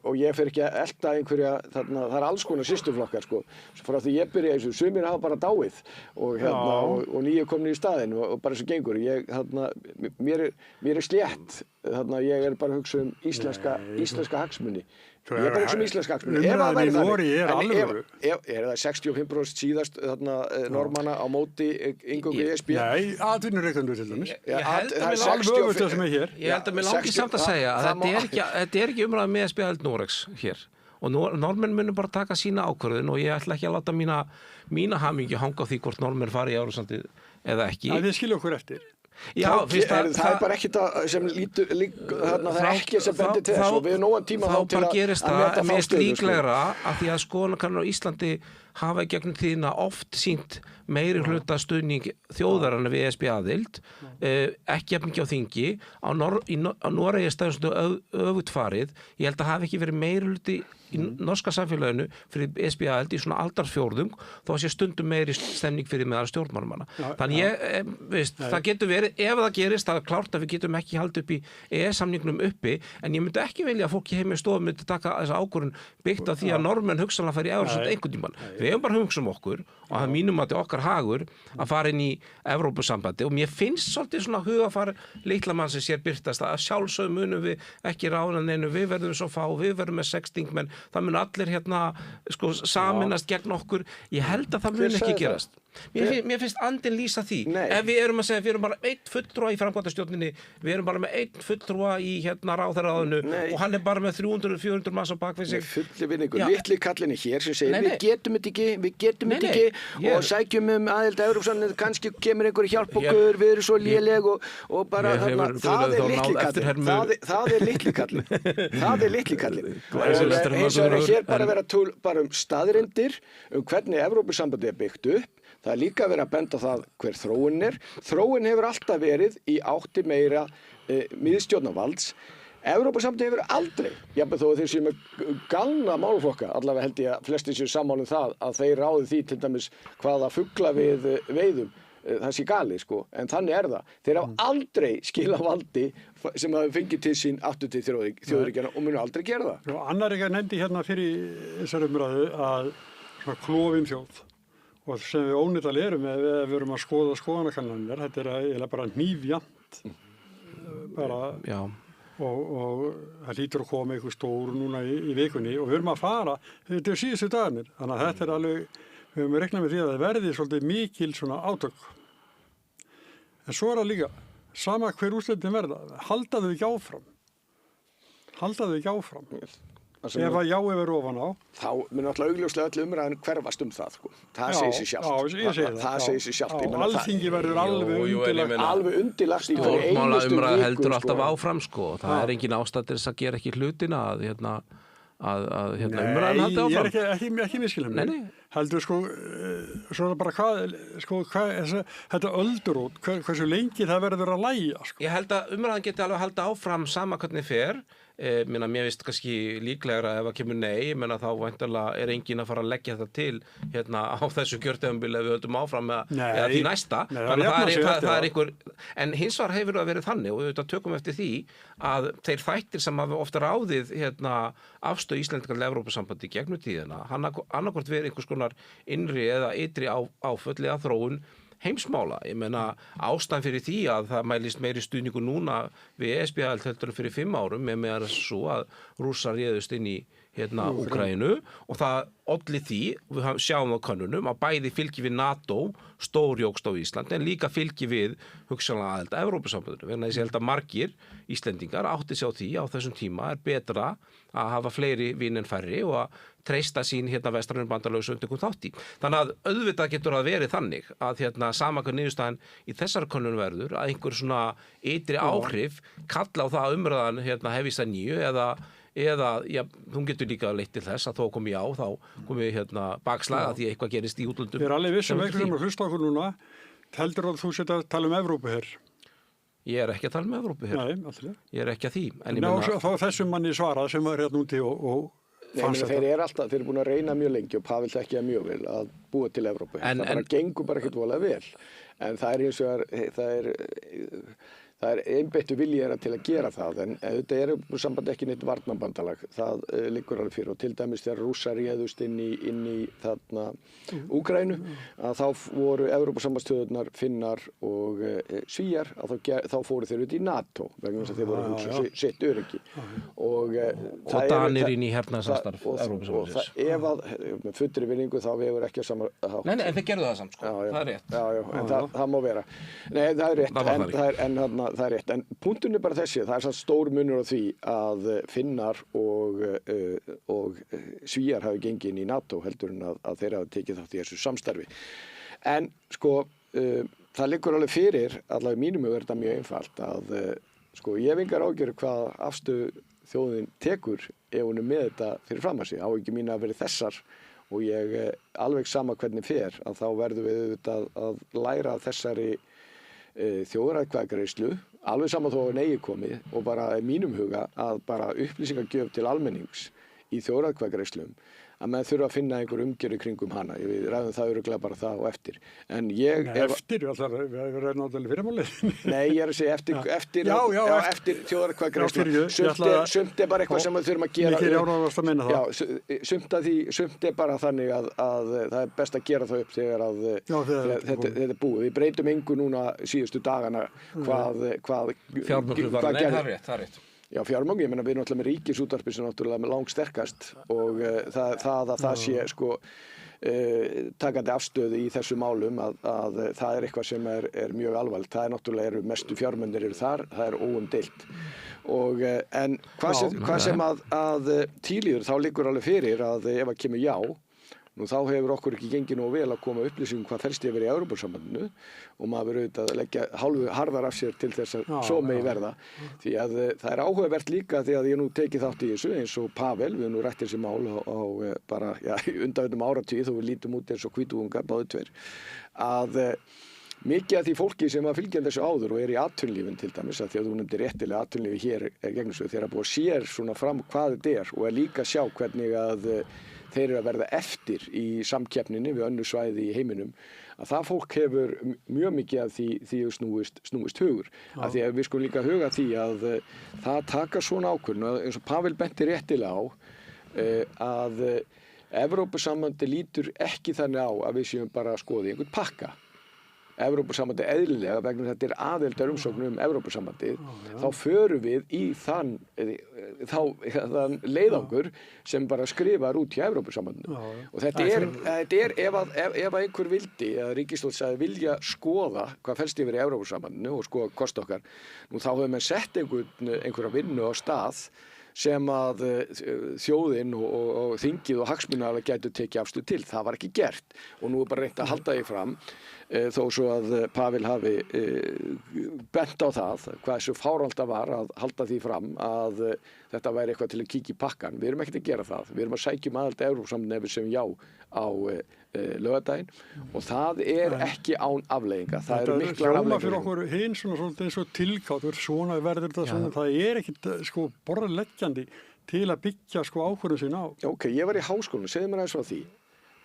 Og ég fer ekki að elta einhverja þarna, það er alls konar systurflokkar sko. Frá því ég byrja þessu, sumir hafa bara dáið og nýju komin í staðinn og bara þessu gengur. Mér er slétt, ég er bara að hugsa íslenska hagsmuni. Ég er bara eins og íslensk hagsmunir. Umræðan í Noregi er alvöru. Er það 65% síðast þarna normanna á móti inngöngu í ESB? Nei, atvinnureikendur til dæmis. Ég held að mér Alveg öfugt það sem er hér. Ég held að mér langi samt að segja að þetta er ekki umræða með ESB-aðild Noregs hér. Og normenn munum bara taka sína ákvörðun og ég ætla ekki að láta mína hamingju hanga á því hvort normenn fari í Evrópusambandið eða ekki. Það við skilja okkur eftir. Já, það er bara ekki það sem lítur þarna, það er ekki sem bendir til þess og við nógan tíma þá til að gerist það mest líklegra að því að skoðanakannanir á Íslandi hafa í gegnum tíðina oft sýnt meiri hluta stuðning þjóðarinnar við ESB-aðild, ekki jafn mikið á þingi, á Noregi stæðustu öfugt farið. Ég held að hafi ekki verið meiri hluti í norska samfélaginu fyrir ESB-aðild í svona aldarfjórðung, þó að sé stundum meiri stemning fyrir meðal stjórnmálamanna. Þannig það getur verið, ef það gerist, það er klárt að við getum ekki haldið upp í EES-samningnum uppi, en ég myndi ekki vilja að fólki heim í stofum myndi taka þessa ákvörðun byggt á því að normenn hugsanlega fari í Evrópusambandið einhvern tímann. Við hefum bara hugsað okkur og það mínum að þetta okkar hagur að fara inn í Evrópusambandið og mér finnst svolítið svona hugafar litla mann sem sér birtast að sjálfsögum munum við ekki ráða neinu, við verðum svo fá, við verðum með 6 þingmenn, það mun allir saminast gegn okkur. Ég held að það mun ekki gerast. Mér finnst andinn lýsa því. Ef við erum að segja, við erum bara einn fulltrúa í framkvæmdastjórninni, við erum bara með einn fulltrúa í ráðherraráðinu og hann er bara með 300-400 manns á bakvið sig. Fulli vinningu, litli kallinni hér sem segir við getum þetta ekki og sækjum aðild að Evrópusambandið, kannski kemur einhver hjálp okkur, við erum svo léleg og bara það er litli kallinn. Það er litli kallinn. Það er litli kallinn. Eins og hér bara vera bara staðreyndir hvernig Evrópusambandið er byggt upp. Það er líka verið að benda það hver þróun er. Þróun hefur alltaf verið í átti meira miðstjórnarvalds. Evrópusambandið hefur aldrei, jafnvel þó að þeir séu með galna málflokka, allavega held ég að flestir séu sammála um það, að þeir ráði því til dæmis hvaða fugla við veiðum. Það sé gali, en þannig er það. Þeir hafa aldrei skilað valdi sem hafa fengið til sín aftur til þjóðríkjanna og munu aldrei gera það. Annar ekki nefndi hérna fyrir þessari umræðu að svona klofin þjóð. Og sem við ónýttal erum ef við erum að skoða skoðanakannanir, þetta er eiginlega bara hnífjant bara og það hlýtur að koma einhver stór núna í vikunni og við erum að fara, þetta er síðustu dagarnir, þannig að þetta er alveg, við höfum reiknað með því að það verði svolítið mikil svona átök. En svo er það líka, sama hver úrslitin verða, halda þau ekki áfram. Ef að já yfir ofan á þá mun náttúrulega augljóslega öll umræðan hverfast það það segir sig sjálft það segir sig sjálft Alþingi verður alveg undirlagt í hverju einustu viku umræða heldur alltaf áfram það er engin ástæð til þess að gera ekki hlutina að umræðan haldi áfram. Nei, ég er ekki miskilum heldur svo bara hvað þetta öldurót, hversu lengi það verður að lægja Ég held að umræðan geti alveg halda áfram sama hvernig fer. Mér finnst kannski líklegra ef að kemur nei, þá væntanlega er enginn að fara að leggja þetta til á þessu kjörtímabili ef við höldum áfram eða því næsta. Þannig það er einhver, en hins vegar hefur það verið þannig og við tökum eftir því að þeir þættir sem hafa ofta ráðið afstöðu Íslendinga til Evrópusambandi gegnum tíðina, annarkvort verið einhvers konar innri eða ytri áföll eða þróun heimsmála. Ég meina ástæðan fyrir því að það mælist meiri stuðningu núna við ESB-aðild heldur fyrir 5 árum meðan svo að Rússar réðust inn í Úkraínu og það olli því, við sjáum á könnunum að bæði fylgi við NATO stórjókst á Íslandi en líka fylgi við hugsanlega aðild að Evrópusambandinu vegna þess að ég held að margir Íslendingar átti sig á því á þessum tíma er betra að hafa fleiri vin en færri og að treysta sín vestrænum bandalögu undir þátt í. Þannig að auðvitað getur að verið þannig að sama hvað niðurstaðan í þessari könnun verður að einhver svona ytri áhrif kalla á það að umræðan hefist að nýju eða hún getur líka leitt til þess að þó komi þá komi bakslag að því eitthvað gerist í útlöndum. Ég er alveg viss einhver sem hlusta okkur núna heldur að þú setja að tala Evrópu hér. Ég er ekki að tala Evrópu hér. Nei, alltaf. Ég er ekki að því. Þá þessum manni svarað sem var úti og þeir eru búin að reyna mjög lengi og Pavel þekkja mjög vel að búa til Evrópu. Það gengur bara ekkert voðalega vel. En það er Það einbeittur vilji til að gera það, en þetta Evrópusamband ekki neitt varnarbandalag. Það liggur alveg fyrir og til dæmis þegar Rússar réðust inn í þarna Úkraínu, að þá voru Evrópusambandsþjóðirnar, Finnar og Svíar, að þá fóru þeir út í NATO vegna þess að þeir voru að hugsa sitt öryggi. Og Danir inn í hernaðarsamstarf Evrópusambandsins. Ef að með fullri virðingu þá hefur ekki að sama hátt. Nei, en þeir gerðu það samt, sko. Það er rétt. Já, en það má vera. Nei, það er rétt, það er rétt, en punktun bara þessi, það svo stór munur á því að Finnar og Svíar hafi gengið inn í NATO heldur en að þeir hafi tekið þátt í þessu samstarfi. En sko, það liggur alveg fyrir, allavega í mínum huga þetta mjög einfalt, að sko, ég hef engar ágjörð hvað afstöðu þjóðin tekur ef hún með þetta fyrir fram að sig. Áhyggjur mín að verið þessar og ég alveg sama hvernig fer, að þá verðum við auðvitað að læra þessari þjóðaratkvæðagreiðslu, alveg saman þó að eigi komið og bara í mínum huga að bara upplýsingagjöf til almennings í þjóðaratkvæðagreiðslum að maður þurfa að finna einhver umgjörð kringum hana. Við ræðum það örugglega bara það og eftir. En ég... Eftir? Við ræðum náttúrulega fyrirmálið. Nei, ég að segja eftir þjóðaratkvæðagreiðslu. Sumt bara eitthvað sem við þurfum að gera. Mikið áraðast að menna það. Já, sumt bara þannig að það er best að gera það upp þegar þetta búið. Við breytum engu núna síðustu dagana hvað gerði. Það er rétt. Já, fjármagn, ég meina við náttúrulega með ríkisútvarpið sem náttúrulega langsterkast og það sé sko takandi afstöðu í þessu málum að það er eitthvað sem er mjög alvarlegt. Það náttúrulega mestu fjármunir þar, það er óumdeilt. En hvað sem að tílíður þá liggur alveg fyrir að ef að kemur já, nú þá hefur okkur ekki gengið nógu vel að koma upplýsingum hvað felst yfir í Evrópusambandinu og maður auðvitað að leggja hálfu harðar af sér til þess að svo megi verða. Því að það er áhugavert líka því að ég nú tekið þátt í þessu eins og Pavel, við nú rætt þessi mál á bara undanförnum áratugum þó við lítum út eins og hvítúðungar báðir tveir, að mikið af því fólki sem að fylgja þessu áður og í atvinnulífinu til dæmis, að því að þú nefndir réttilega atvinnulífi hér gegnum svo þegar að búa sér svona fram hvað þetta og líka sjá hvernig að þeir eru að verða eftir í samkeppninni við önnur svæði í heiminum, að það fólk hefur mjög mikið af því snúist hugur. Af því að við skulum líka huga því að það taka svona ákvörðun, eins og Pavel benti réttilega á, að Evrópusambandið lítur ekki þannig á að við séum bara að skoða í einhvern pakka. Evrópusambandið eðlilega vegna þetta aðildar umsókn Evrópusambandið, þá förum við í þann leiðangur sem bara skrifar út hjá Evrópusambandinu. Og þetta ef að einhver vildi, eða ríkisstjórn sagði vilja skoða hvað felst yfir í Evrópusambandinu og skoða kost okkar, nú þá hefur menn sett einhverja vinnu á stað sem að þjóðin og þingið og hagsmunaaðilar gætu tekið afstöðu til. Það var ekki gert og nú bara reynt að halda því fram þó svo að Pavel hafi bent á það hvað þessu fáránlegt var að halda því fram að þetta væri eitthvað til að kíkja í pakkan. Við erum ekkert að gera það. Við erum að sækja aðild að Evrópusambandinu ef við segjum já á laugardaginn og það ekki án afleiðinga. Það eru miklar afleiðingar. Þetta fyrir okkur hinn svona eins og tilgátur, svona verður þetta svona, það ekkert sko borðleggjandi til að byggja sko ákvörðun sín á. Ok, ég var í háskólanum, segðu mér aðeins frá því.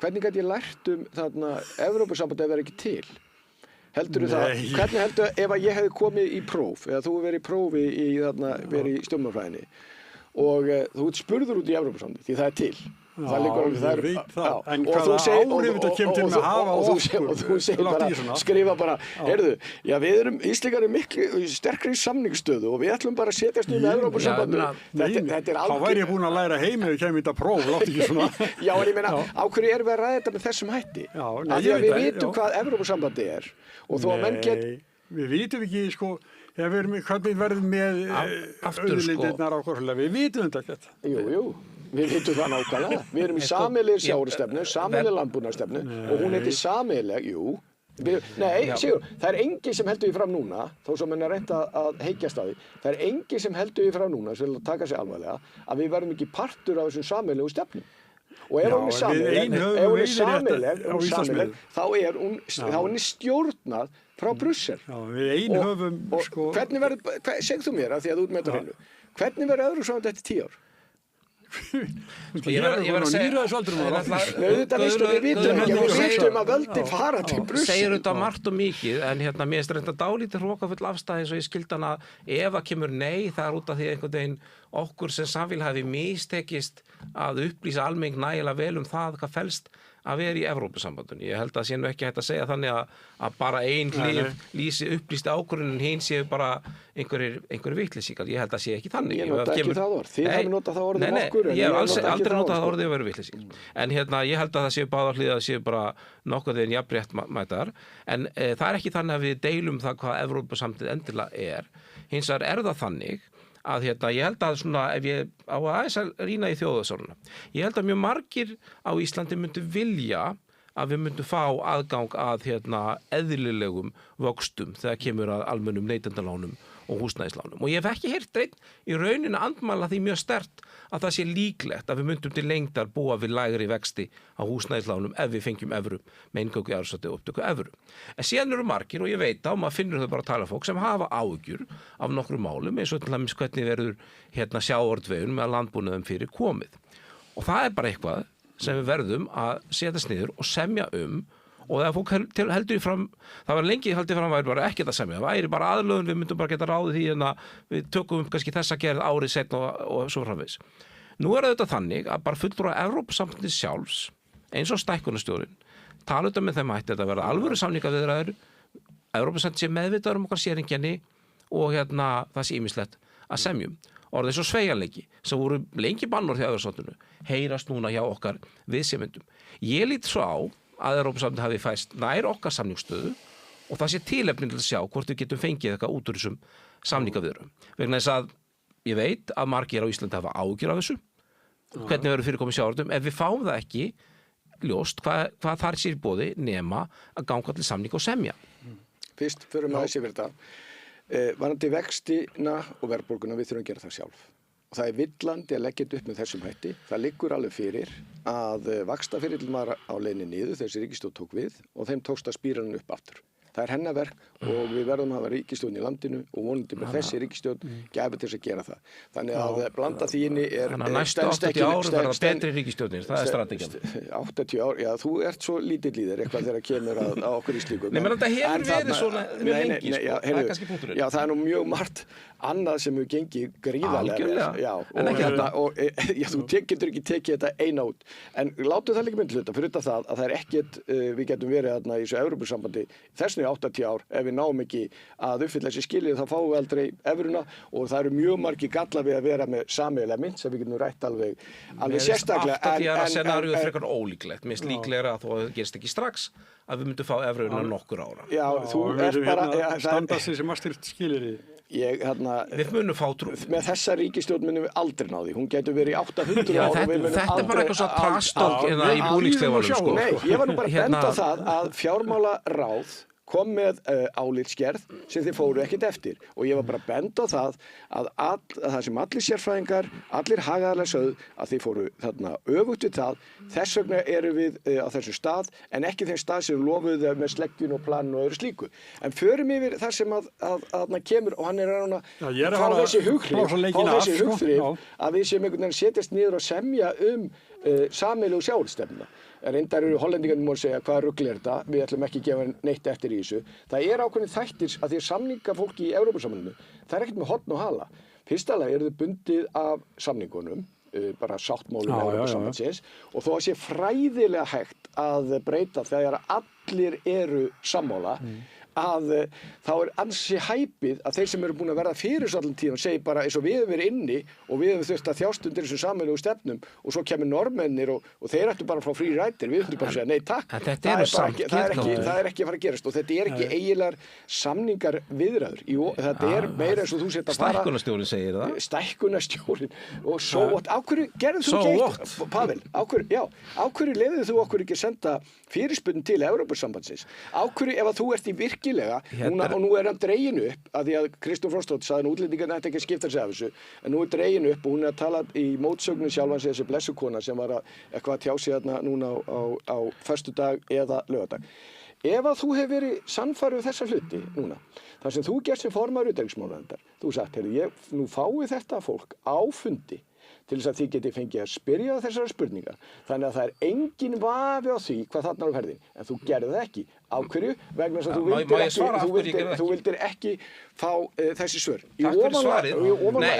Hvernig gæti ég lært þarna Evrópusambandið að vera ekki til? Heldur þú það? Hvernig heldur ef að ég hefði komið í próf, eða þú verið í prófi verið í stjórnmálafræðinni og þú spurður út í Evrópusambandið því það er til. Það liggur alveg það. En hvaða áhrif þetta kemur til með að hafa okkur? Og þú segir bara, skrifa bara, heyrðu, já við erum Íslendingar miklu sterkri samningsstöðu og við ætlum bara að setjast með Evrópusambandinu. Þetta þá væri ég búin að læra heim ef ég kemur í þetta próf, láttu ekki svona. Já, en ég meina, á hverju erum við að ræða þetta með þessum hætti? Af því að við vitum hvað Evrópusambandið er og þó að menn við vitum ekki, sko, hvernig verðum með auðlindirnar á hverjulega, við vitum þetta ekkert. Jú. Við vitum það nákvæmlega. Við erum í sameiginlegri sjávarútvegsstefnu, sameiginlegri landbúnaðarstefnu og hún heitir sameiginleg, Sigur, það er enginn sem heldur því fram núna, þó sem menn reynt að heykjast á því, það er enginn sem heldur því fram núna, sem vil taka sig alvarlega, að við verðum ekki partur af þessum sameiginlegu stefnum. Og ef hún er sameiginleg, þá er hún stjórnað frá Brussel. Já, við höfum, sko... Hvernig verður, segð þú mér, af því að þú ert með þetta hreinu, hvernig verður Evrópusambandið eftir 10 ár? Ég verð að segja við vitum að völdin fara til Brussel. Segir þetta margt og mikið, en mér er þetta dálítið hrokafull afstæð eins og ég skildi hana ef að kemur nei, það er út af því einhvern veginn okkur sem samfélag hafi mistekist að upplýsa almenning nægilega vel það hvað felst að vera í Evrópusambandinu. Ég held að sé nú ekki hægt að segja þannig að bara ein hlið lýsi upplýsti ákvörðunin, hinn séu bara einhverjir vitleysingar. Ég held að sé ekki þannig. Ég nota ekki það orð. Þið hafið notað það orðið okkur. Ég hef aldrei notað það orðið að vera vitleysingar. En ég held að það séu báðar hliðar að séu bara nokkuð þegar jafnrétt mætar. En það er ekki þannig að við deilum það hvað Evrópusambandið endilega er. Hins vegar er það þannig að ég held að svona, ef ég á aðeins að rýna í þjóðarsáluna, ég held að mjög margir á Íslandi myndu vilja að við myndum fá aðgang að eðlilegum vöxtum þegar kemur að almennum neytendalánum og húsnæðislánum. Og ég hef ekki heyrt einn í rauninni andmæla því mjög sterkt að það sé líklegt að við myndum til lengdar búa við lægri vexti á húsnæðislánum ef við fengjum evru með inngöngu í Evrópusambandið og upptöku evru. En síðan eru margir, og ég veit á, maður finnur þau bara að tala fólk sem hafa áhyggjur af nokkrum málum, eins og til dæmis hvernig verður sjávarútvegun með landbúnaðum fyrir komið. Og það er bara eitthvað sem við verðum að setjast niður og semja og þegar fólk heldur fram, það var lengi haldið fram væri bara ekkert að semja, það væri bara aðlögun, við myndum bara geta ráðið því við tökum kannski þessa gerð árið seinna og svo framvegis. Nú er þetta þannig að bara fulltrúar Evrópusambandið sjálfs, eins og stækkunarstjórinn, tala með þeim hætti að verða alvöru samningaviðræður, Evrópusambandið sé meðvitaður okkar séreinkenni og það sé ýmislegt að semjum. Orðið svo sveigjanleiki sem voru lengi bannor hjá Evrópusambandinu heyrast núna hjá okkar viðsemjendum. Ég lít svo á að Evrópusambandið hafi fæst nær okkar samningsstöðu og það sé tilefni til að sjá hvort við getum fengið eitthvað út úr þessum samningaviðræðum. Vegna þess að ég veit að margir á Íslandi hafa áhyggjur af þessu, hvernig verður fyrirkomið sjávarútvegum, ef við fáum það ekki ljóst hvað þar sé í boði nema að ganga til samning og semja. Fyrst förum við þessi fyrir þetta. Varðandi vextina og verðbólguna, við þurfum að gera það sjálf. Og það er villandi að leggja þetta upp með þessum hætti. Það liggur alveg fyrir að vaxtafyrirlin var á leiðinni niður, þessi ríkisstjórn tók við og þeim tókst að spíra hann upp aftur. Það er hennar verk og við verðum að hafa ríkisstjórn í landinu og vonandi með þessi ríkisstjórn gæfi til þess að gera það. Þannig að blanda því inni er... Þannig að næstu 80 ár verða betri ríkisstjórnir, það er strategían. 80 ár, já, þú ert svo lítill í þér eitthvað þegar kemur að okkur í slíku. Nei, menn þetta hefur verið svona mjög lengi, sko. Það er kannski punkturinn. Já, það er nú mjög margt annað sem hefur gengið gríðarlega. Já, þú getur ekki tekið þetta eina út. En látum það líka mynd hluta, fyrir þetta það að það er ekkert, við getum verið þarna í þessu Evrópusambandi þessni 80 ár, ef við náum ekki að uppfylla þessi skilyrði þá fáum við aldrei evruna og það eru mjög margir gallar við að vera með sameiginlega mynt sem við getum rætt alveg sérstaklega. 80 ára scenaríu er frekar ólíklegt, mér finnst líklegra að það gerist ekki strax að við myndum fá evruna nokkur ára. Já, þú er bara... Standast þessi Maastricht skilyrði. Við munum fá trúð. Með þessa ríkisstjórn munum við aldrei ná því. Hún getur verið í 800 ár. Þetta er bara eitthvað svo trastokk í búningsklefanum, sko. Nei, ég var nú bara bent á það að fjármálaráð kom með álitsgerð sem þið fóru ekkert eftir og ég var bara bent á það að það sem allir sérfræðingar, allir hagaðarlega sögðu að þið fóru þarna öfugt við það, þess vegna eru við á þessu stað en ekki þeim stað sem lofuðu með sleggjun og plan og öðru slíku. En förum yfir þar sem að kemur og hann er að fá þessi hugþrif að við séum einhvern veginn setjast niður og semja sameiginlegu sjávarútvegsstefnuna. Reyndar eru hollendingarnir að segja hvað rugl er þetta, við ætlum ekki að gefa neitt eftir í þessu. Það er ákveðin þættir að því að samningafólki í Evrópusambandinu, það er ekkert með horn og hala. Fyrsta lagi eru þau bundið af samningunum, bara sáttmálum Evrópusambandsins og þó að sé fræðilega hægt að breyta þegar allir eru sammála, að þá er ansi hæpið að þeir sem eru búin að verða fyrir þessu allan tíðan segir bara eins og við höfum verið inni og við höfum þurft að þjást undir þessum sameiginlegu stefnum og svo kemur normennir og þeir ættu bara að fá frí rætir, við höfum bara að segja nei takk, það er ekki að fara að gerast og þetta er ekki eiginlegar samningar viðræður, þetta er meira eins og þú sett að fara Stækkunarstjórinn segir það Stækkunarstjórinn og svo á hverju gerðu þú ekki eitt, Pavel, á hverju leyfðu þú okkur ekki að senda fyrirspurn til Evrópusambandsins, á hverju ef að þú ert í virkilega, og nú er hann dregin upp, að því að Kristrún Frostadóttir sagði að útlendingarnir ætti ekki að skipta sig af þessu, en nú er dregin upp og hún er að tala í mótsögnu sjálfan sig þessi blessukona sem var eitthvað að tjá sig þarna núna á föstudag eða laugardag. Ef að þú hefur verið sannfærður þessa hluti núna, þar sem þú gerst sem formaður utanríkismálanefndar, þú sagt, nú fái þetta fólk á fundi til þess að þið geti fengið að spyrja þessara spurningar. Þannig að það er engin vafi á því hvað þarna er á ferðin. En þú gerði það ekki. Á hverju? Vegna þess að þú vildir ekki fá þessi svör. Takk fyrir svarið. Nei.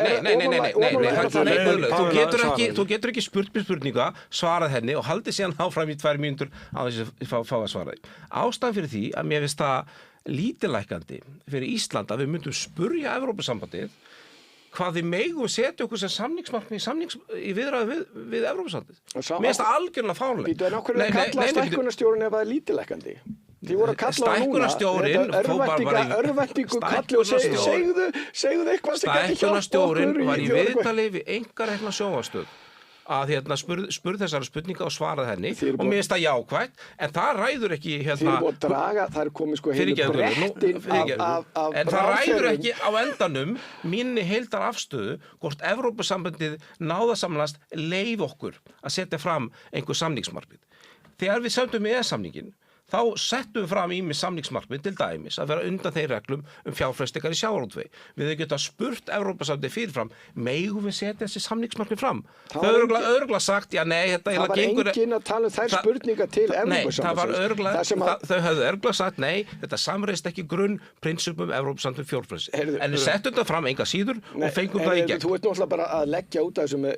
Þú getur ekki spurt mér spurninga, svarað henni og haldið síðan áfram í 2 mínútur á þess að fá að svara því. Ástæðan fyrir því að mér finnst það lítillækandi fyrir Ísland að við myndum spurja Evrópusambandið hvað þið megum setja okkur sem samningsmarkmið í viðræðu við Evrópusambandið. Mér finnst það algjörlega fáránlegt. Býtu, en á hverju kalla stækkunarstjórinn ef það er lítillækandi? Þið voru að kalla á núna, örvæntingu kalli og segðu eitthvað sem gæti hjálpa okkur. Stækkunarstjórinn var í viðtali við einkarekna sjónvarpsstöð að spurði þessari spurninga og svaraði henni og mér finnst það jákvætt, en það ræður ekki Þið er búið að draga, það er komið sko heilu brettin af en það ræður ekki á endanum minni heildar afstöðu hvort Evrópusambandið náðasamlast leyf okkur að setja fram einhver samningsmarkmið. Þegar við sömdum EES-samninginn þá settum við fram ýmis samningsmarkmið til dæmis að vera undan þeir reglum fjárfestingar í sjávarútvegi. Við hefum getað spurt Evrópusambandið fyrirfram, megum við setja þessi samningsmarkmið fram? Þau örugglega sagt, já nei, þetta það var enginn að tala þær spurningar til Evrópusambandsins. Þau höfðu örugglega sagt, nei, þetta samræðist ekki prinsipum Evrópusambandið fjárfrelsi. En við settum þetta fram enga síður og fengum það í gegn. Þú ert náttúrulega bara að leggja út af þessu með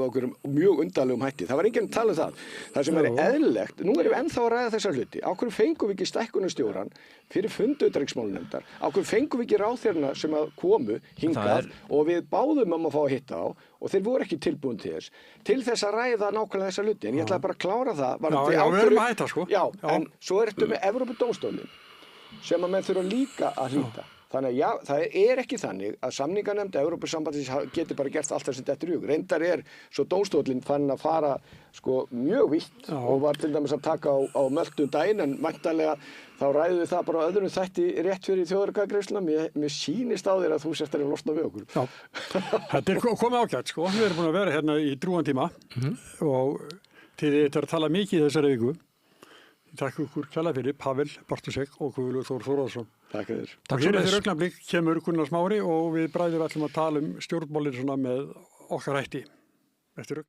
okkur mjög undarlegum hætti. Það var enginn að tala það. Það sem er eðlilegt, nú erum við ennþá að ræða þessar hluti. Á hverju fengum við ekki stækkunarstjórann fyrir fundu utanríkismálanefndar? Á hverju fengum við ekki ráðherrana sem að komu hingað og við báðum að fá að hitta á og þeir voru ekki tilbúin til þess að ræða nákvæmlega þessa hluti. En ég ætla bara að klára það. Já, við erum að hætta sko. Já, en svo ertu með Evrópudómstólinn sem að menn þurfa líka að hlíta. Þannig að já, það er ekki þannig að samninganefnd Evrópusambandsins geti bara gert allt þessi dettur í hug. Reyndar er svo dómstóllinn fann að fara sko mjög vítt og var til dæmis að taka á Möltu daginn, en væntanlega þá ræðum við það bara öðrum þætti rétt fyrir þjóðaratkvæðagreiðsluna. Mér sýnist á þér að þú sért að losna við okkur. Já, þetta er komið ágætt sko. Við erum búin að vera hérna í drúgan tíma og til þetta er að tala mikið í þessari viku. Takk ykkur kærlega fyrir, Pavel Bartósek og Guðlaugur Þór Þórðarson. Takk fyrir. Og hér eftir augnablik kemur Gunnar Smári og við bræður ætlum að tala stjórnmálin svona með okkar hætti. Eftir